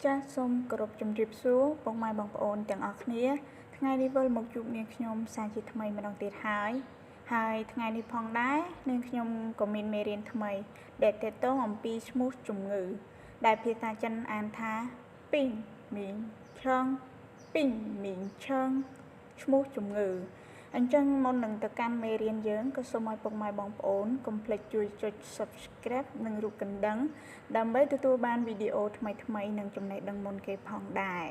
ចាសសូមគោរពជំរាបសួរពុកម៉ែបងប្អូនទាំងអស់គ្នាថ្ងៃនេះវិលមកជួបនាងខ្ញុំសាជាថ្មីម្ដងទៀតហើយថ្ងៃនេះផងដែរនាងខ្ញុំក៏មានមេរៀនថ្មីដែលទាក់ទងអំពីឈ្មោះជំងឺដែលភាសាចិនអានថាពីងមីងឆងពីងមីងឆងឈ្មោះជំងឺអញ្ចឹងមុននឹងទៅកាន់មេរៀនយើងក៏សូមឲ្យពុកម៉ែបងប្អូនកុំភ្លេចជួយចុច Subscribe និងរូបកណ្ដឹងដើម្បីទទួលបានវីដេអូថ្មីៗនិងចំណេះដឹងមុនគេផងដែរ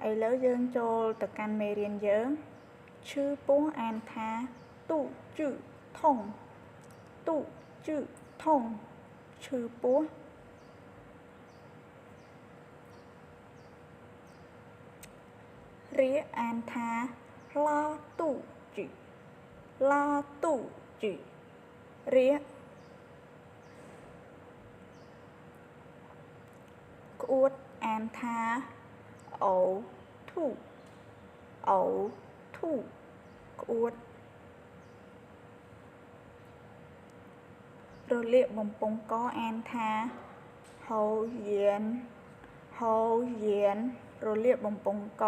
ឥឡូវយើងចូលទៅកាន់មេរៀនយើងឈឺពោះអានថាទូជឺថងទូជឺថងឈឺពោះរាអានថាឡាទូជឺឡាទូជឺរាក្អួតអានថាអូធូអូធូក្អួតរលាកបំពង់កអានថាហូយៀនហូយៀនរលាកបំពង់ក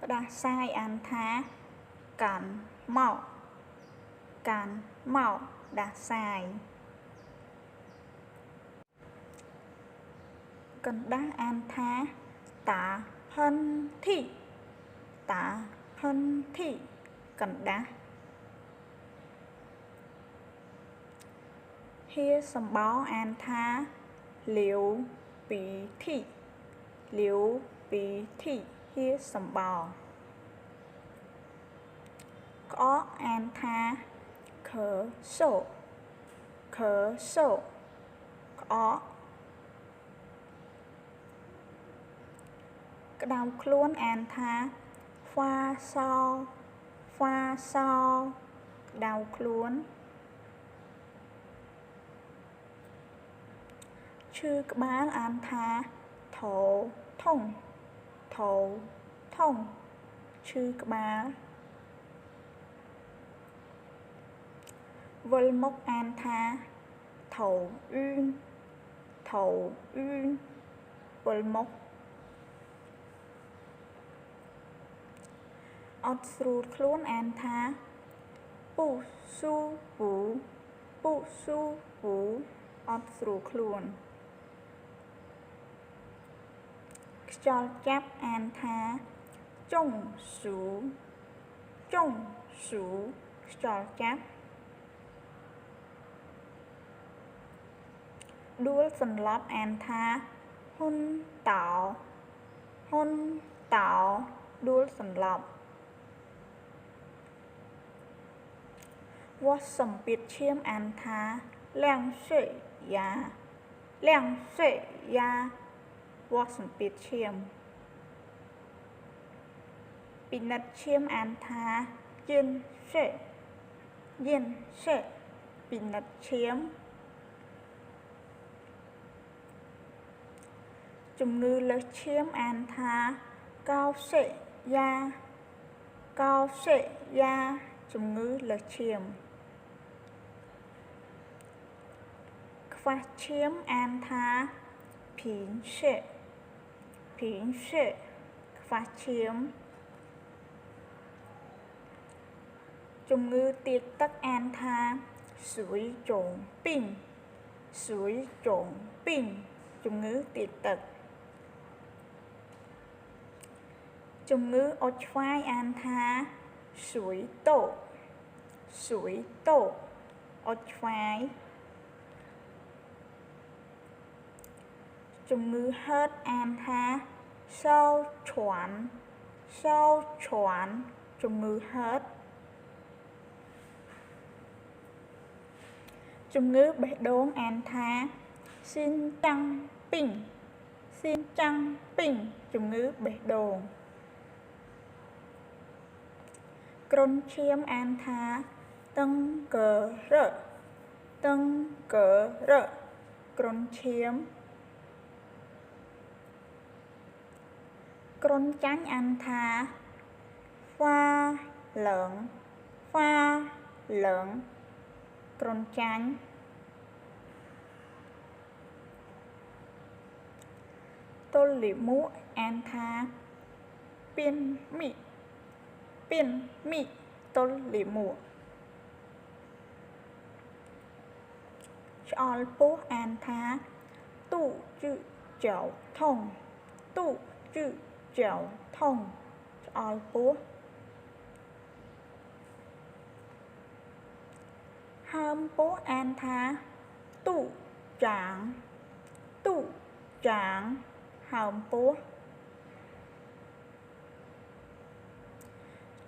ផ្ដាសាយអានថាកាន់មកដាសាយកណ្ដាស់អានថាតាផិនធីតាផិនធីកណ្ដាស់ហៀសម្បោអានថាលាវពីធីលាវពីធីហៀសម្បោក្អកអានថាខើសូខើសូក្អកក្តៅខ្លួនអានថាហ្វាសោហ្វាសោក្តៅខ្លួនឈឺក្បាលអានថាថោថងថោថងឈឺក្បាលវិលមុខអានថាថោអ៊ឺនថោអ៊ឺនវិលមុខអត់ស្រួលខ្លួនអានថាពូស៊ូពូពូស៊ូពូអត់ស្រួលខ្លួនខ្យល់ចាប់អានថាចុងស៊ូចុងស៊ូខ្យល់ចាប់ដួលសន្លប់អានថាហ៊ុនតោហ៊ុនតោដួលសន្លប់វាស់សម្ពាធឈាមអានថាលាំងសេយ៉ាលាំងសេយ៉ាវាស់សម្ពាធឈាមពិនិត្យឈាមអានថាយិនសេពិនិត្យឈាមជំងឺលើសឈាមអានថាកោសេយ៉ាកោសេយ៉ាជំងឺលើសឈាមខ្វះឈាមអានថាភីងសេខ្វះឈាមជំងឺទាកទឹកអានថាស៊ុយចងពីងជំងឺទាកទឹកជំងឺអុចឆ្វាយអានថាស៊ុយតូអុចឆ្វាយជំងឺហឺតអានថាសោឈាន់ជំងឺហឺតជំងឺបេះដូងអានថាស៊ីនតាំងពីងជំងឺបេះដូងគ្រុនឈាមអានថាតឹងកើរ៉គ្រុនឈាមគ្រុនចាញ់អានថាហ្វាលឹងគ្រុនចាញ់ ទល់លិមួអានថាពៀនមីទល់លិមួឆ្អល់ពោះអានថាទូជឺចៅថងទូជឺចៅថងឆ្អល់ពោះហើមពោះអានថាទូចាងហើមពោះ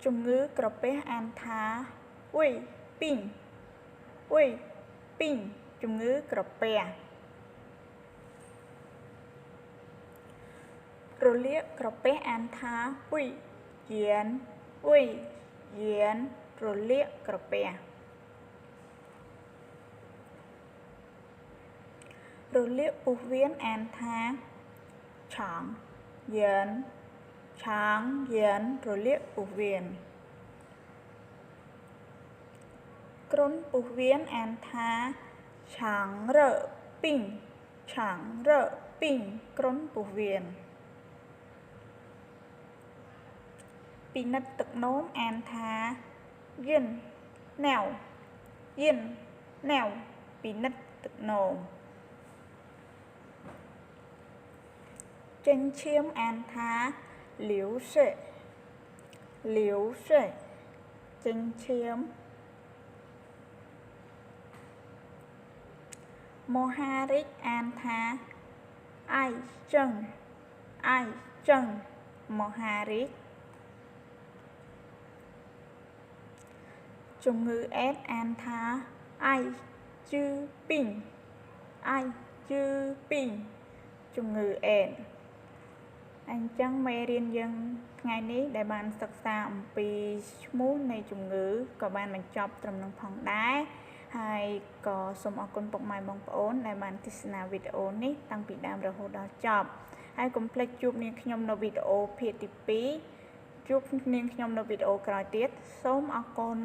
ជំងឺក្រពះអានថាអុយពីងជំងឺក្រពះរលាកក្រពះអានថាអុយយានរលាកក្រពះរលាកពោះវៀនអានថាឆាងយានរលាកពោះវៀនក្រុនពោះវៀនអានថាឆាងរឺពីងក្រុនពោះវៀនពិនិត្យទឹកនោមអានថាយិនណែវពិនិត្យទឹកនោមចេញឈាមអានថាលាវសេចេញឈាមមហារិកអានថាអាយចឹងមហារិកជំងឺអេដអានថាអាយជឺពីងជំងឺអេដអញ្ចឹងមេរៀនយើងថ្ងៃនេះដែលបានសិក្សាអំពីឈ្មោះនៃជំងឺក៏បានបញ្ចប់ត្រឹមនឹងផងដែរហើយក៏សូមអរគុណពុកម៉ែបងប្អូនដែលបានទស្សនាវីដេអូនេះតាំងពីដើមរហូតដល់ចប់ហើយកុំភ្លេចជួបនាងខ្ញុំនៅវីដេអូភាគទី2ជួបនាងខ្ញុំនៅវីដេអូក្រោយទៀតសូមអរគុណ